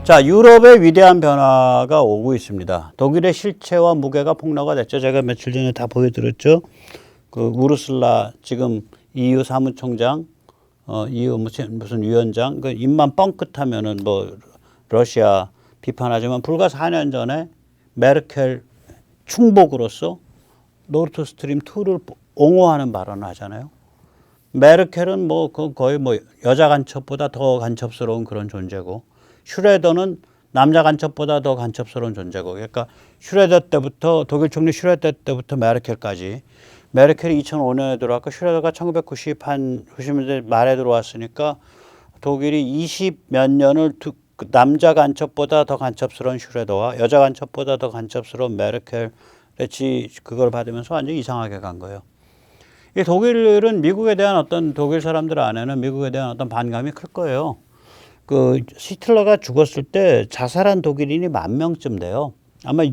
자, 유럽의 위대한 변화가 오고 있습니다. 독일의 실체와 무게가 폭로가 됐죠. 제가 며칠 전에 다 보여드렸죠. 그 우르슬라 지금 EU 사무총장, EU 무슨 위원장, 그 입만 뻥끗하면은 뭐 러시아 비판하지만 불과 4년 전에 메르켈 충복으로서 노르트 스트림 2를 옹호하는 발언을 하잖아요. 메르켈은 뭐 거의 뭐 여자 간첩보다 더 간첩스러운 그런 존재고, 슈레더는 남자 간첩보다 더 간첩스러운 존재고, 그러니까 슈레더 때부터 독일 총리 슈레더 때부터 메르켈까지, 메르켈이 2005년에 들어왔고 슈레더가 1990년대 말에 들어왔으니까 독일이 20 몇 년을 남자 간첩보다 더 간첩스러운 슈레더와 여자 간첩보다 더 간첩스러운 메르켈의 그걸 받으면서 완전 이상하게 간 거예요. 이 독일은 미국에 대한 어떤 독일 사람들 안에는 미국에 대한 어떤 반감이 클 거예요. 그 히틀러가 죽었을 때 자살한 독일인이 10,000명쯤 돼요. 아마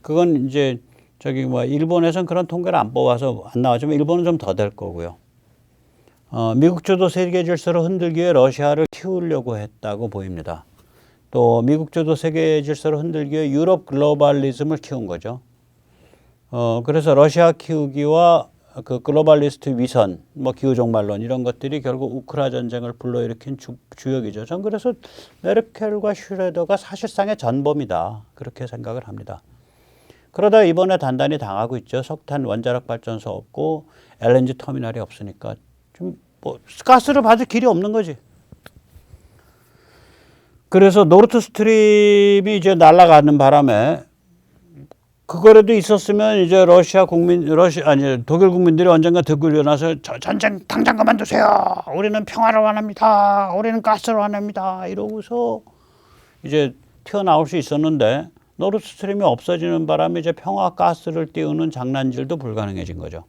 그건 이제 저기 뭐 일본에서는 그런 통계를 안 뽑아서 안 나왔지만 일본은 좀 더 될 거고요. 미국 주도 세계 질서를 흔들기 위해 러시아를 키우려고 했다고 보입니다. 또 미국 주도 세계 질서를 흔들기 위해 유럽 글로벌리즘을 키운 거죠. 그래서 러시아 키우기와 그 글로벌리스트 위선, 뭐 기후종말론 이런 것들이 결국 우크라 전쟁을 불러일으킨 주역이죠. 전 그래서 메르켈과 슈레더가 사실상의 전범이다, 그렇게 생각을 합니다. 그러다 이번에 단단히 당하고 있죠. 석탄 원자력 발전소 없고 LNG 터미널이 없으니까 좀 뭐 가스를 받을 길이 없는 거지. 그래서 노르트 스트림이 이제 날아가는 바람에 그거라도 있었으면 이제 독일 국민들이 언젠가 듣고 일어나서 전쟁 당장 그만두세요. 우리는 평화를 원합니다. 우리는 가스를 원합니다. 이러고서 이제 튀어나올 수 있었는데 노르트 스트림이 없어지는 바람에 이제 평화 가스를 띄우는 장난질도 불가능해진 거죠.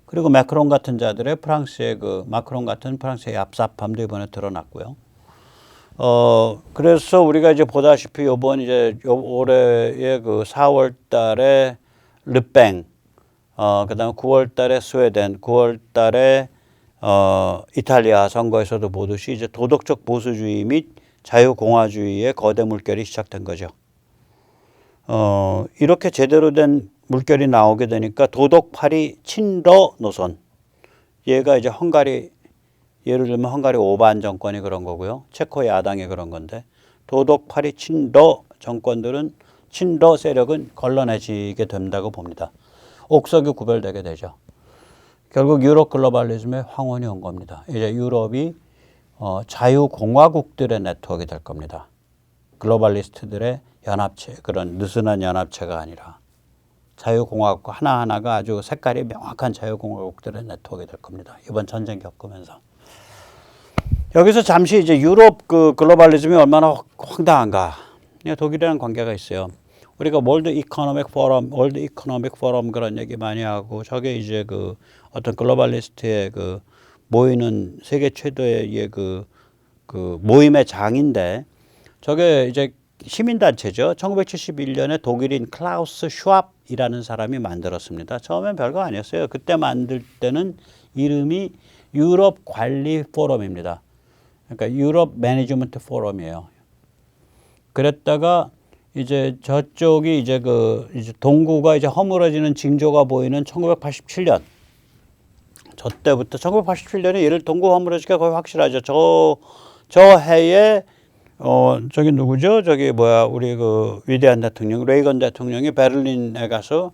그리고 마크롱 같은 자들의 마크롱 같은 프랑스의 얍삽함도 이번에 드러났고요. 그래서 우리가 이제 보다시피 올해의 그 4월 달에 르팽, 그 다음에 9월 달에 스웨덴, 9월 달에, 이탈리아 선거에서도 보듯이 이제 도덕적 보수주의 및 자유공화주의의 거대 물결이 시작된 거죠. 이렇게 제대로 된 물결이 나오게 되니까 도덕파리 친러 노선. 얘가 이제 예를 들면 헝가리 오반 정권이 그런 거고요. 체코 야당이 그런 건데 도덕파리 친러 정권들은 친러 세력은 걸러내지게 된다고 봅니다. 옥석이 구별되게 되죠. 결국 유럽 글로벌리즘의 황혼이 온 겁니다. 이제 유럽이 자유공화국들의 네트워크가 될 겁니다. 글로벌리스트들의 연합체, 그런 느슨한 연합체가 아니라 자유공화국 하나하나가 아주 색깔이 명확한 자유공화국들의 네트워크가 될 겁니다. 이번 전쟁 겪으면서. 여기서 잠시 이제 유럽 그 글로벌리즘이 얼마나 황당한가. 독일이랑 관계가 있어요. 우리가 월드 이코노믹 포럼 그런 얘기 많이 하고, 저게 이제 그 어떤 글로벌리스트의 그 모이는 세계 최대의 그 모임의 장인데, 저게 이제 시민단체죠. 1971년에 독일인 클라우스 슈왑이라는 사람이 만들었습니다. 처음엔 별거 아니었어요. 그때 만들 때는 이름이 유럽 관리 포럼입니다. 그러니까 유럽 매니지먼트 포럼이에요. 그랬다가 이제 저쪽이 이제 이제 동구가 이제 허물어지는 징조가 보이는 1987년. 저 때부터 1987년에 예를 동구 허물어지기가 거의 확실하죠. 저 해에 저기 누구죠? 우리 그 위대한 대통령, 레이건 대통령이 베를린에 가서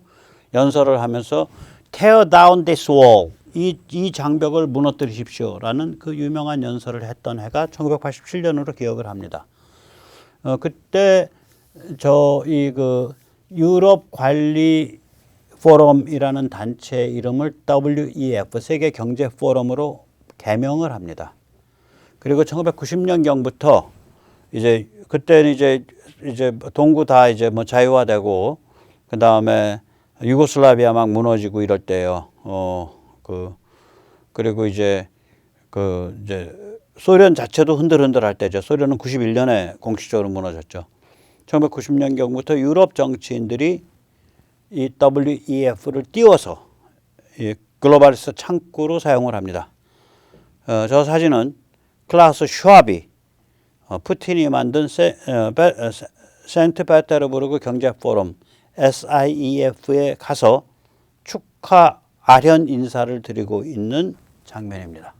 연설을 하면서 tear down this wall. 이 장벽을 무너뜨리십시오라는 그 유명한 연설을 했던 해가 1987년으로 기억을 합니다. 그때 유럽 관리 포럼이라는 단체 이름을 WEF, 세계 경제 포럼으로 개명을 합니다. 그리고 1990년경부터 그때는 이제 동구 다 이제 뭐 자유화되고, 그 다음에 유고슬라비아 막 무너지고 이럴 때요. 그리고 이제 소련 자체도 흔들흔들할 때죠. 소련은 91년에 공식적으로 무너졌죠. 1990년경부터 유럽 정치인들이 이 WEF를 띄워서 이 글로벌리스트 창구로 사용을 합니다. 저 사진은 클라우스 슈왑이 푸틴이 만든 세인트페테르부르크 경제포럼 SIEF에 가서 축하 아련 인사를 드리고 있는 장면입니다.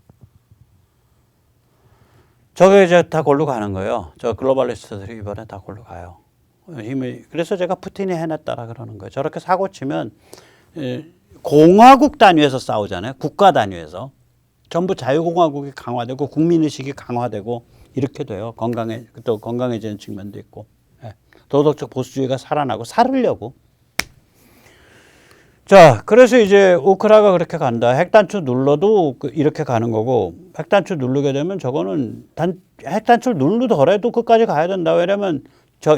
저게 이제 다 골로 가는 거예요. 저 글로벌리스트들이 이번에 다 골로 가요. 그래서 제가 푸틴이 해냈다라 그러는 거예요. 저렇게 사고 치면 공화국 단위에서 싸우잖아요. 국가 단위에서. 전부 자유공화국이 강화되고 국민의식이 강화되고 이렇게 돼요. 또 건강해지는 측면도 있고. 도덕적 보수주의가 살아나고 살으려고. 자, 그래서 이제 우크라이나가 그렇게 간다. 핵단추 눌러도 이렇게 가는 거고, 핵단추 누르게 되면 저거는 핵단추를 누르더라도 끝까지 가야 된다. 왜냐면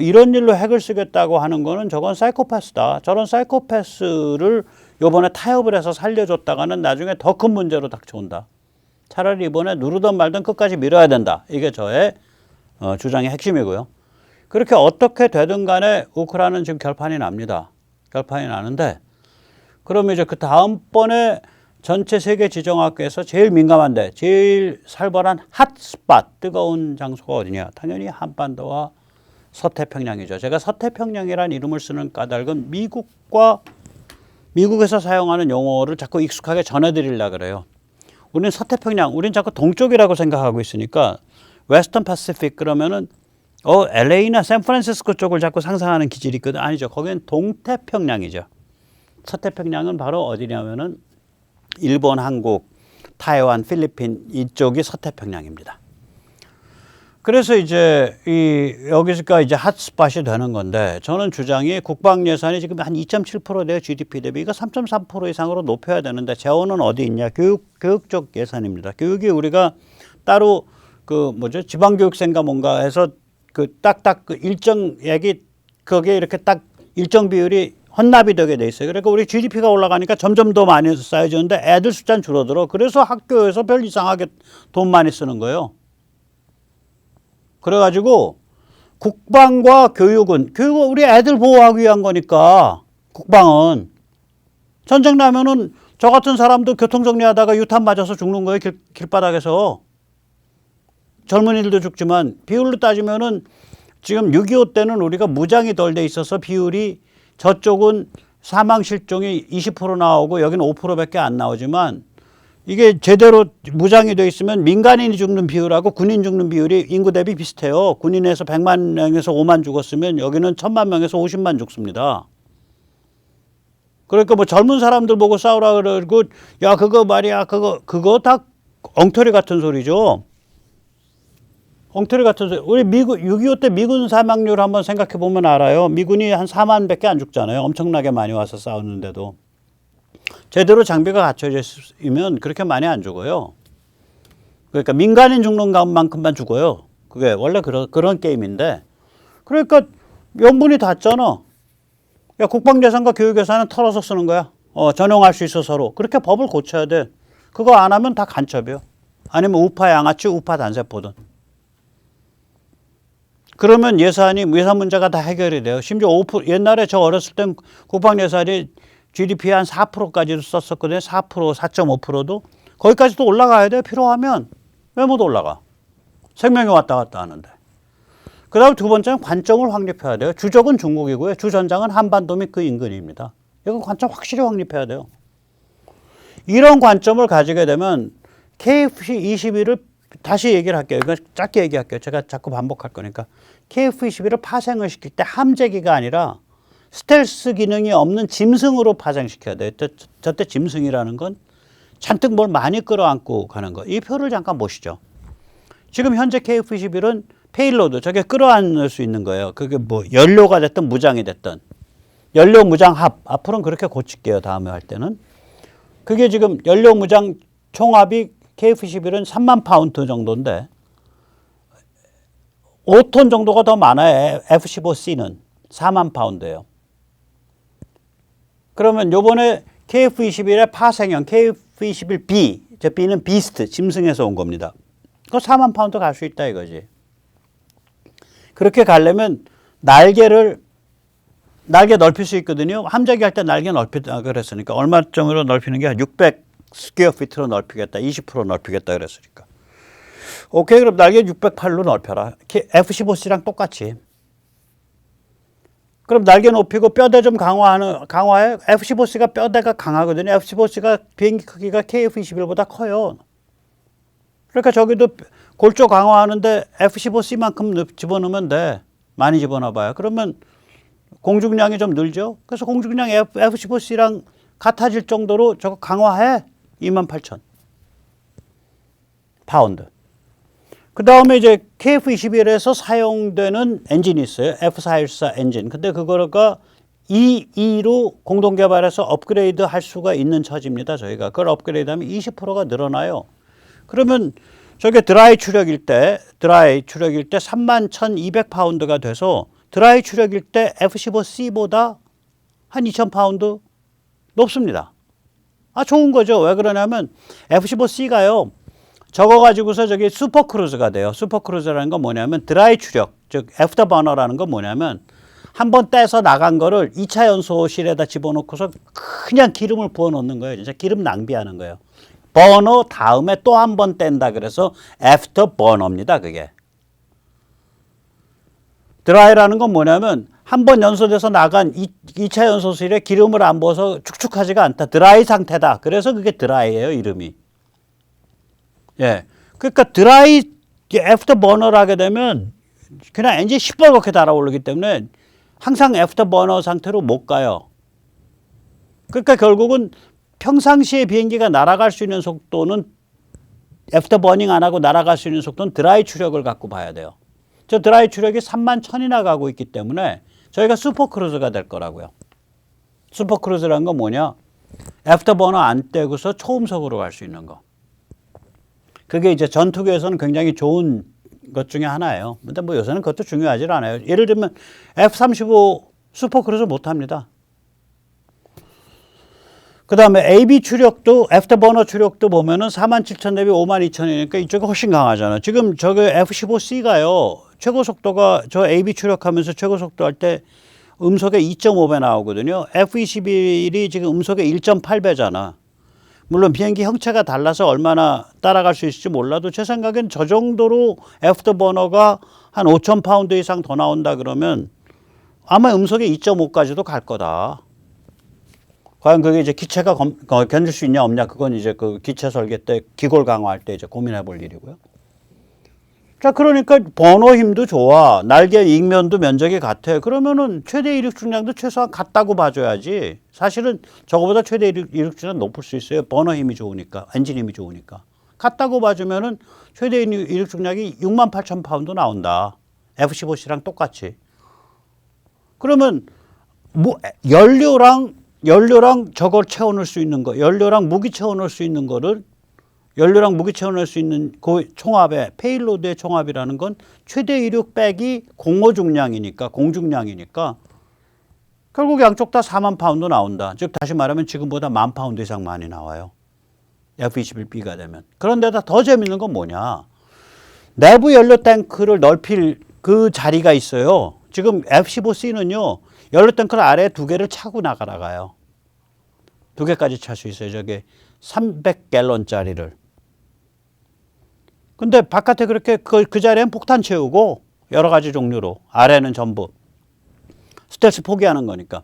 이런 일로 핵을 쓰겠다고 하는 거는 저건 사이코패스다. 저런 사이코패스를 요번에 타협을 해서 살려줬다가는 나중에 더 큰 문제로 닥쳐온다. 차라리 이번에 누르든 말든 끝까지 밀어야 된다. 이게 저의 주장의 핵심이고요. 그렇게 어떻게 되든 간에 우크라이나는 지금 결판이 납니다. 결판이 나는데, 그러면 이제 그 다음번에 전체 세계 지정학계에서 제일 민감한데 제일 살벌한 핫스팟 뜨거운 장소가 어디냐? 당연히 한반도와 서태평양이죠. 제가 서태평양이라는 이름을 쓰는 까닭은 미국에서 사용하는 용어를 자꾸 익숙하게 전해드리려고 그래요. 우리는 서태평양, 우리는 자꾸 동쪽이라고 생각하고 있으니까 웨스턴 패시픽 그러면은 LA나 샌프란시스코 쪽을 자꾸 상상하는 기질이 있거든. 아니죠. 거기는 동태평양이죠. 서태평양은 바로 어디냐면은 일본, 한국, 타이완, 필리핀 이쪽이 서태평양입니다. 그래서 이제 여기가 이제 핫스팟이 되는 건데 저는 주장이 국방 예산이 지금 한 2.7% 돼요. GDP 대비. 이거 3.3% 이상으로 높여야 되는데 재원은 어디 있냐? 교육 쪽 예산입니다. 교육이 우리가 따로 지방교육센가 뭔가 해서 딱딱 일정 거기에 이렇게 딱 일정 비율이 헌납이 되게 돼 있어요. 그러니까 우리 GDP가 올라가니까 점점 더 많이 쌓여지는데 애들 숫자는 줄어들어. 그래서 학교에서 별 이상하게 돈 많이 쓰는 거예요. 그래가지고 국방과 교육은 우리 애들 보호하기 위한 거니까 국방은 전쟁 나면은 저 같은 사람도 교통정리하다가 유탄 맞아서 죽는 거예요. 길바닥에서. 젊은이들도 죽지만 비율로 따지면은 지금 6.25 때는 우리가 무장이 덜 돼 있어서 비율이 저쪽은 사망 실종이 20% 나오고 여기는 5%밖에 안 나오지만 이게 제대로 무장이 돼 있으면 민간인이 죽는 비율하고 군인 죽는 비율이 인구 대비 비슷해요. 군인에서 100만 명에서 5만 죽었으면 여기는 1000만 명에서 50만 죽습니다. 그러니까 뭐 젊은 사람들 보고 싸우라 그러고 야 그거 말이야 그거 다 엉터리 같은 소리죠. 엉터리 같은 소리. 우리 미국 6.25 때 미군 사망률 한번 생각해 보면 알아요. 미군이 한 4만밖에 안 죽잖아요. 엄청나게 많이 와서 싸우는데도. 제대로 장비가 갖춰져 있으면 그렇게 많이 안 죽어요. 그러니까 민간인 죽는 만큼만 죽어요. 그게 원래 그런 게임인데. 그러니까 명분이 닿잖아. 야, 국방예산과 교육예산은 털어서 쓰는 거야. 전용할 수 있어 서로. 그렇게 법을 고쳐야 돼. 그거 안 하면 다 간첩이요. 아니면 우파 양아치, 우파 단세포든. 그러면 예산 문제가 다 해결이 돼요. 심지어 5% 옛날에 저 어렸을 땐 국방 예산이 GDP의 한 4%까지도 썼었거든요. 4%, 4.5%도 거기까지도 올라가야 돼요. 필요하면. 왜 못 올라가? 생명이 왔다 갔다 하는데. 그 다음 두 번째는 관점을 확립해야 돼요. 주적은 중국이고요. 주전장은 한반도 및 그 인근입니다. 이건 관점 확실히 확립해야 돼요. 이런 관점을 가지게 되면 KF-21을 다시 얘기를 할게요. 이거 짧게 얘기할게요. 제가 자꾸 반복할 거니까. KF-21을 파생을 시킬 때 함재기가 아니라 스텔스 기능이 없는 짐승으로 파생시켜야 돼요. 저때 짐승이라는 건 잔뜩 뭘 많이 끌어안고 가는 거. 이 표를 잠깐 보시죠. 지금 현재 KF-21은 페일로드, 저게 끌어안을 수 있는 거예요. 그게 뭐 연료가 됐든 무장이 됐든. 연료 무장 합. 앞으로는 그렇게 고칠게요. 다음에 할 때는. 그게 지금 연료 무장 총합이 KF-21은 3만 파운드 정도인데 5톤 정도가 더 많아요. F-15C는 4만 파운드예요. 그러면 요번에 KF-21의 파생형 KF-21B, 저 B는 비스트, 짐승에서 온 겁니다. 그거 4만 파운드 갈 수 있다 이거지. 그렇게 가려면 날개 넓힐 수 있거든요. 함재기 할 때 날개 넓히다 그랬으니까 얼마 정도로 넓히는 게 600 스퀘어 피트로 넓히겠다. 20% 넓히겠다 그랬으니까. 오케이, 그럼 날개 608로 넓혀라. F-15C랑 똑같이. 그럼 날개 높이고 뼈대 좀 강화해. F-15C가 뼈대가 강하거든요. F-15C가 비행기 크기가 KF-21보다 커요. 그러니까 저기도 골조 강화하는데 F-15C만큼 집어넣으면 돼. 많이 집어넣어봐요. 그러면 공중량이 좀 늘죠. 그래서 공중량 F-15C랑 같아질 정도로 저거 강화해. 28,000 파운드. 그 다음에 이제 KF-21에서 사용되는 엔진이 있어요. F414 엔진. 근데 그거가 EE로 공동 개발해서 업그레이드 할 수가 있는 처지입니다. 저희가 그걸 업그레이드하면 20%가 늘어나요. 그러면 저게 드라이 추력일 때 31,200파운드가 돼서 드라이 추력일 때 F-15C보다 한 2,000파운드 높습니다. 아, 좋은 거죠. 왜 그러냐면 F-15C가요. 저거 가지고서 저기 슈퍼크루즈가 돼요. 슈퍼크루즈라는 건 뭐냐면 드라이 추력, 즉 애프터버너라는 건 뭐냐면 한번 떼서 나간 거를 2차 연소실에다 집어넣고서 그냥 기름을 부어 놓는 거예요. 진짜 기름 낭비하는 거예요. 버너 다음에 또 한 번 뗀다 그래서 애프터버너입니다. 그게. 드라이라는 건 뭐냐면 한 번 연소돼서 나간 2차 연소실에 기름을 안 부어서 축축하지가 않다. 드라이 상태다. 그래서 그게 드라이예요. 이름이. 예. 그러니까 드라이 애프터버너를 하게 되면 그냥 엔진 시뻘겋게 달아오르기 때문에 항상 애프터버너 상태로 못 가요. 그러니까 결국은 평상시에 비행기가 날아갈 수 있는 속도는 애프터버닝 안 하고 날아갈 수 있는 속도는 드라이 추력을 갖고 봐야 돼요. 저 드라이 추력이 31,000이나 가고 있기 때문에 저희가 슈퍼크루즈가 될 거라고요. 슈퍼크루즈라는 건 뭐냐? 애프터버너 안 떼고서 초음속으로 갈 수 있는 거. 그게 이제 전투기에서는 굉장히 좋은 것 중에 하나예요. 근데 뭐 요새는 그것도 중요하지 않아요. 예를 들면 F-35 슈퍼크루즈 못 합니다. 그 다음에 AB 추력도 애프터버너 추력도 보면은 47,000 대비 52,000이니까 이쪽이 훨씬 강하잖아요. 지금 저기 F-15C가요. 최고 속도가 저 AB 추력하면서 최고 속도 할 때 음속에 2.5배 나오거든요. F-21이 지금 음속에 1.8배잖아. 물론 비행기 형체가 달라서 얼마나 따라갈 수 있을지 몰라도 제 생각엔 저 정도로 애프터버너가 한 5,000파운드 이상 더 나온다 그러면 아마 음속에 2.5까지도 갈 거다. 과연 그게 이제 기체가 견딜 수 있냐 없냐 그건 이제 그 기체 설계 때 기골 강화할 때 이제 고민해 볼 일이고요. 자, 그러니까 버너 힘도 좋아. 날개 익면도 면적이 같아. 그러면은 최대 이륙 중량도 최소한 같다고 봐줘야지. 사실은 저거보다 최대 이륙 중량 높을 수 있어요. 버너 힘이 좋으니까, 엔진 힘이 좋으니까. 같다고 봐주면은 최대 이륙 중량이 68,000파운드 나온다. F-15C랑 똑같이. 그러면 뭐 연료랑 저걸 채워넣을 수 있는 거, 연료랑 무기 채워넣을 수 있는 거를 연료랑 무기 채워넣을 수 있는 그 총합의 페일로드의 총합이라는 건 최대 이륙 빼기 공호 중량이니까 공중량이니까 결국 양쪽 다 4만 파운드 나온다. 즉 다시 말하면 지금보다 10,000파운드 이상 많이 나와요. F-21B가 되면. 그런데다 더 재밌는 건 뭐냐. 내부 연료 탱크를 넓힐 그 자리가 있어요. 지금 F-15C는요. 연료 탱크를 아래에 2개를 차고 나가요. 2개까지 찰 수 있어요. 저게 300갤런짜리를. 근데 바깥에 그렇게 그 자리엔 폭탄 채우고 여러 가지 종류로 아래는 전부 스텔스 포기하는 거니까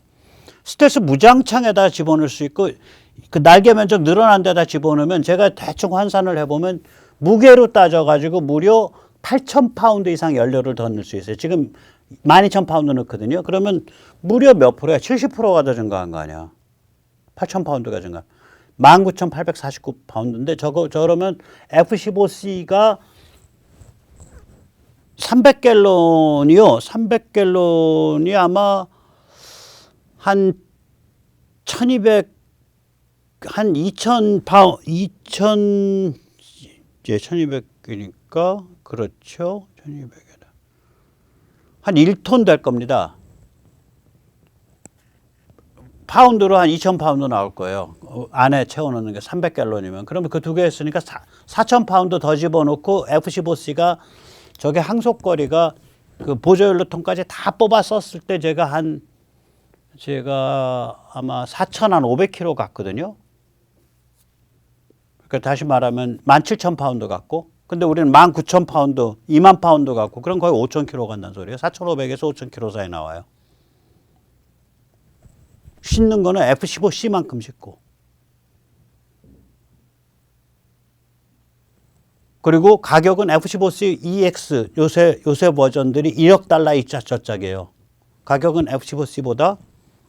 스텔스 무장창에다 집어넣을 수 있고 그 날개 면적 늘어난 데다 집어넣으면 제가 대충 환산을 해보면 무게로 따져가지고 무려 8,000파운드 이상 연료를 더 넣을 수 있어요. 지금 12,000파운드 넣거든요. 그러면 무려 몇 프로야? 70%가 더 증가한 거 아니야. 8,000파운드가 증가. 19,849파운드인데 저러면 F-15C가 300갤런이요. 300갤런이 아마 한 1,200, 한 2,000파운드, 2,000, 이제 1,200이니까, 그렇죠. 1,200이다. 한 1톤 될 겁니다. 파운드로 한 2,000파운드 나올 거예요. 안에 채워넣는 게 300갤런이면. 그러면 그 2개 했으니까 4,000파운드 더 집어넣고 F-15C가 저게 항속거리가 그 보조연료통까지 다 뽑아 썼을 때 제가 아마 4,500km 갔거든요. 그러니까 다시 말하면 17,000파운드 갔고 근데 우리는 19,000파운드, 2만 파운드 갖고 그럼 거의 5,000km 간다는 소리예요. 4,500에서 5,000km 사이 나와요. 싣는 거는 F-15C만큼 싣고. 그리고 가격은 F-15C EX 요새 버전들이 1억 달러 이자 저짝이에요. 가격은 F-15C보다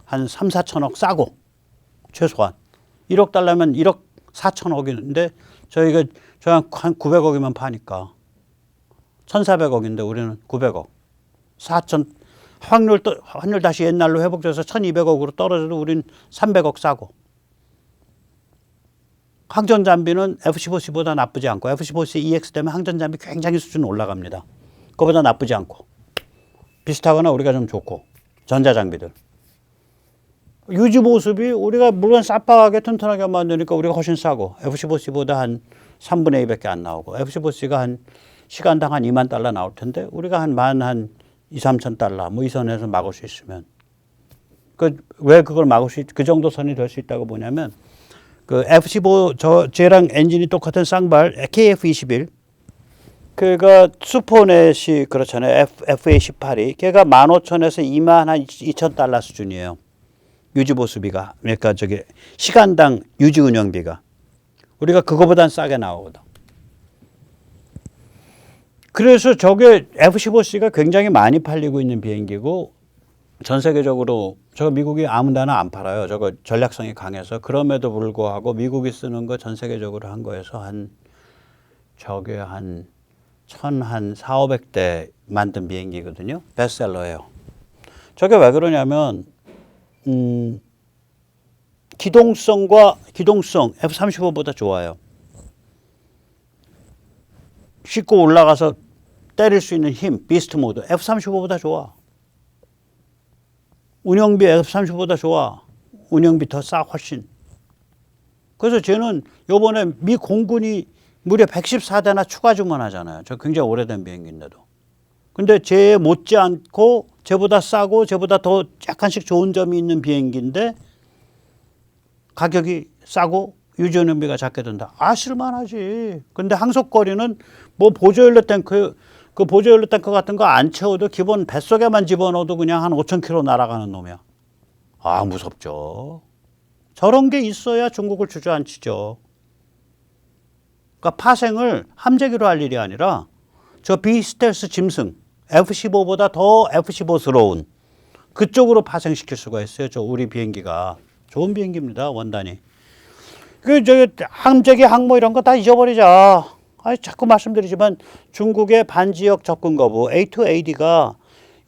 한 3, 4천억 싸고 최소한 1억 달러면 1억 4천억인데 저희가 한 900억이면 파니까 1,400억인데 우리는 900억. 4천 환율 다시 옛날로 회복돼서 1,200억으로 떨어져도 우린 300억 싸고. 항전 장비는 F-15C보다 나쁘지 않고 F-15C EX 때문에 항전 장비 굉장히 수준 올라갑니다. 그거보다 나쁘지 않고 비슷하거나 우리가 좀 좋고 전자 장비들. 유지 보수비 우리가 물론 쌉박하게 튼튼하게 만드니까 우리가 훨씬 싸고 F-15C보다 한 3분의 2밖에 안 나오고 F-15C가 한 시간당 한 2만 달러 나올 텐데 우리가 한 2, 3천 달러 뭐 이 선에서 막을 수 있으면 왜 그걸 막을 수 그 정도 선이 될 수 있다고 보냐면 그 F-15 쟤랑 엔진이 똑같은 쌍발 KF-21 그가 슈퍼넷이 그렇잖아요. FA-18이 걔가 15,000에서 2만 한 2천 달러 수준이에요. 유지 보수비가 그러니까 저기 시간당 유지 운영비가 우리가 그거보단 싸게 나오거든. 그래서 저게 F-15C가 굉장히 많이 팔리고 있는 비행기고 전 세계적으로 저거 미국이 아무 데나 안 팔아요. 저거 전략성이 강해서 그럼에도 불구하고 미국이 쓰는 거 전 세계적으로 한 거에서 저게 한 4,500대 만든 비행기거든요. 베스트셀러예요. 저게 왜 그러냐면 기동성 F-35보다 좋아요. 싣고 올라가서 때릴 수 있는 힘, 비스트 모드 F-35보다 좋아. 운영비 F-35보다 좋아. 운영비 더 싸 훨씬. 그래서 쟤는 요번에 미 공군이 무려 114대나 추가 주문하잖아요. 저 굉장히 오래된 비행기인데도. 근데 쟤 못지않고 쟤보다 싸고 쟤보다 더 약간씩 좋은 점이 있는 비행기인데 가격이 싸고 유지운영비가 작게 든다. 쓸만하지. 근데 항속거리는 뭐 보조연료 탱크 그 보조연료 탱크 같은 거 안 채워도 기본 뱃속에만 집어넣어도 그냥 한 5,000km 날아가는 놈이야. 무섭죠. 저런 게 있어야 중국을 주저앉히죠. 그러니까 파생을 함재기로 할 일이 아니라 저 비스텔스 짐승 F-15보다 더 F-15스러운 그쪽으로 파생시킬 수가 있어요. 저 우리 비행기가. 좋은 비행기입니다. 원단이. 저기 함재기 항모 이런 거 다 잊어버리자. 자꾸 말씀드리지만 중국의 반지역 접근 거부 A2AD가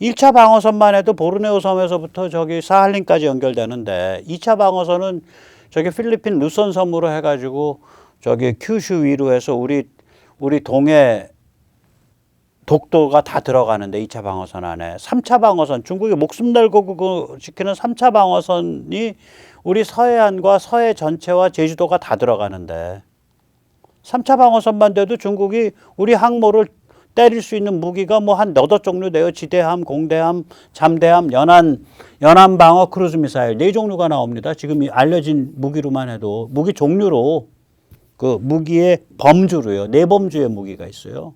1차 방어선만 해도 보르네오 섬에서부터 저기 사할린까지 연결되는데 2차 방어선은 저기 필리핀 루선 섬으로 해가지고 저기 큐슈 위로 해서 우리 동해 독도가 다 들어가는데 2차 방어선 안에 3차 방어선 중국이 목숨 걸고 지키는 3차 방어선이 우리 서해안과 서해 전체와 제주도가 다 들어가는데 3차 방어선만 돼도 중국이 우리 항모를 때릴 수 있는 무기가 뭐 한 너댓 종류 돼요. 지대함, 공대함, 잠대함, 연안 방어 크루즈 미사일 4종류가 나옵니다. 지금 알려진 무기로만 해도 무기 종류로 그 무기의 범주로요. 내범주의 무기가 있어요.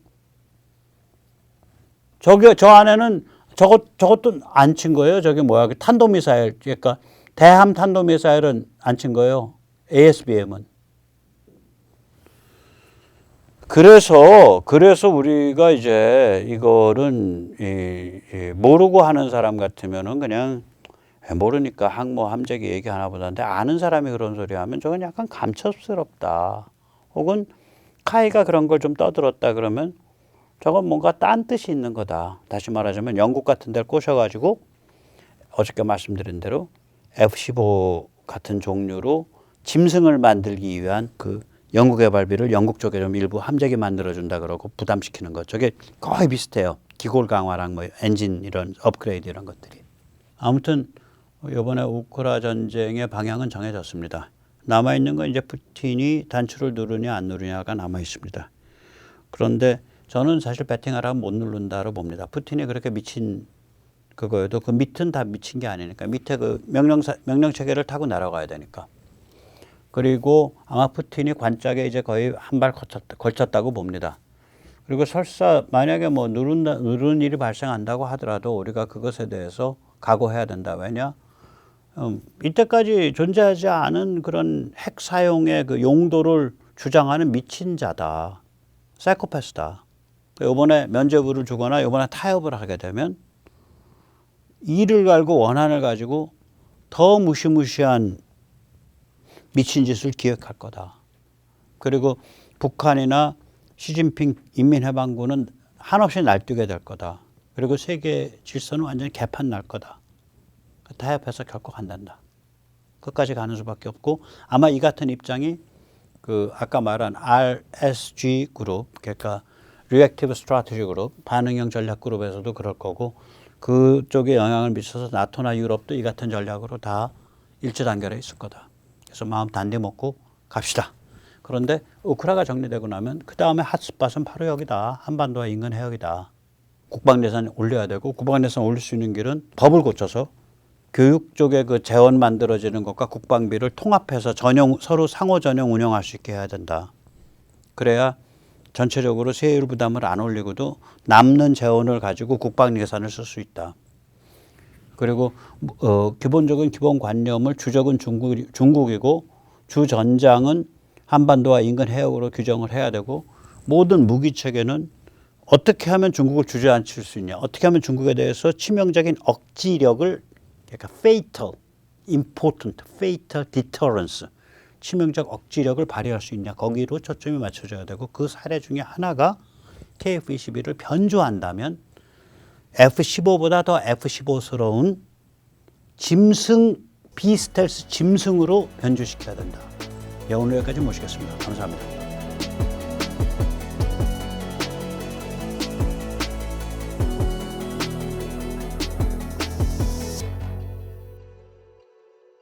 저 안에는 저것도 안 친 거예요. 저게 뭐야? 탄도미사일. 그러니까 대함 탄도미사일은 안 친 거예요. ASBM은. 그래서 우리가 이제 이거는 모르고 하는 사람 같으면은 그냥 모르니까 항모 함재기 얘기하나 보다는데 아는 사람이 그런 소리 하면 저건 약간 감첩스럽다. 혹은 카이가 그런 걸 좀 떠들었다 그러면 저건 뭔가 딴 뜻이 있는 거다. 다시 말하자면 영국 같은 데를 꼬셔가지고 어저께 말씀드린 대로 F-15 같은 종류로 짐승을 만들기 위한 그 연구 개발비를 영국 쪽에 좀 일부 함재기 만들어준다 그러고 부담시키는 것. 저게 거의 비슷해요. 기골 강화랑 뭐 엔진 이런 업그레이드 이런 것들이. 아무튼 이번에 우크라 전쟁의 방향은 정해졌습니다. 남아있는 건 이제 푸틴이 단추를 누르냐 안 누르냐가 남아있습니다. 그런데 저는 사실 배팅하라면 못 누른다로 봅니다. 푸틴이 그렇게 미친 그거여도 그 밑은 다 미친 게 아니니까 밑에 그 명령 체계를 타고 날아가야 되니까. 그리고 아마 푸틴이 관짝에 이제 거의 한 발 걸쳤다고 봅니다. 그리고 설사 만약에 뭐 누른 일이 발생한다고 하더라도 우리가 그것에 대해서 각오해야 된다. 왜냐? 이때까지 존재하지 않은 그런 핵 사용의 그 용도를 주장하는 미친 자다. 사이코패스다. 이번에 면죄부를 주거나 이번에 타협을 하게 되면 이를 갈고 원한을 가지고 더 무시무시한 미친 짓을 기획할 거다. 그리고 북한이나 시진핑 인민해방군은 한없이 날뛰게 될 거다. 그리고 세계 질서는 완전히 개판 날 거다. 타협해서 결코 간단다. 끝까지 가는 수밖에 없고 아마 이 같은 입장이 그 아까 말한 RSG 그룹, 그러니까 Reactive Strategy 그룹, 반응형 전략 그룹에서도 그럴 거고 그쪽에 영향을 미쳐서 나토나 유럽도 이 같은 전략으로 다 일제 단결해 있을 거다. 그래서 마음 단디 먹고 갑시다. 그런데 우크라이나가 정리되고 나면 그 다음에 핫스팟은 바로 여기다. 한반도와 인근 해역이다. 국방예산 올려야 되고 국방예산 올릴 수 있는 길은 법을 고쳐서 교육 쪽에 그 재원 만들어지는 것과 국방비를 통합해서 서로 상호 전용 운영할 수 있게 해야 된다. 그래야 전체적으로 세율 부담을 안 올리고도 남는 재원을 가지고 국방 예산을 쓸 수 있다. 그리고 기본적인 기본관념을 주적은 중국이고 주전장은 한반도와 인근 해역으로 규정을 해야 되고 모든 무기 체계는 어떻게 하면 중국을 주저앉힐 수 있냐, 어떻게 하면 중국에 대해서 치명적인 억지력을 그러니까 fatal, important, fatal deterrence, 치명적 억지력을 발휘할 수 있냐 거기로 초점이 맞춰져야 되고 그 사례 중에 하나가 KF-21을 변조한다면 F-15보다 더 F-15스러운 짐승, 비스텔스 짐승으로 변조시켜야 된다. 오늘 여기까지 모시겠습니다. 감사합니다.